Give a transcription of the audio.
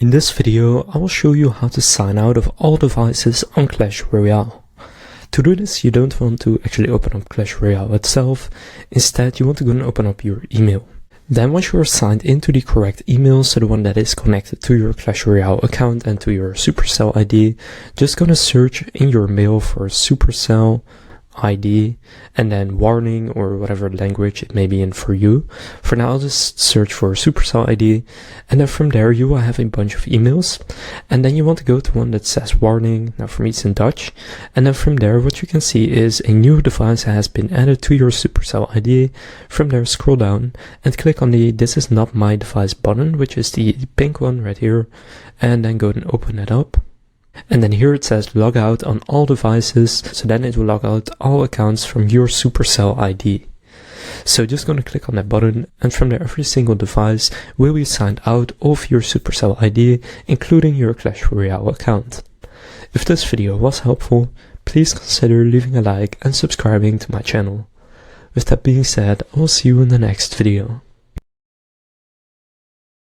In this video, I will show you how to sign out of all devices on Clash Royale. To do this, you don't want to actually open up Clash Royale itself. Instead, you want to go and open up your email. Then once you are signed into the correct email, so the one that is connected to your Clash Royale account and to your Supercell ID, just gonna search in your mail for Supercell ID and then warning or whatever language it may be in for you. For now, I'll just search for Supercell ID, and then from there you will have a bunch of emails, and then you want to go to one that says warning. Now for me it's in Dutch, and then from there what you can see is a new device has been added to your Supercell ID. From there scroll down and click on the "This is not my device" button, which is the pink one right here, and then go and open it up. And then here it says log out on all devices, so then it will log out all accounts from your Supercell ID. So just gonna click on that button, and from there every single device will be signed out of your Supercell ID, including your Clash Royale account. If this video was helpful, please consider leaving a like and subscribing to my channel. With that being said, I will see you in the next video.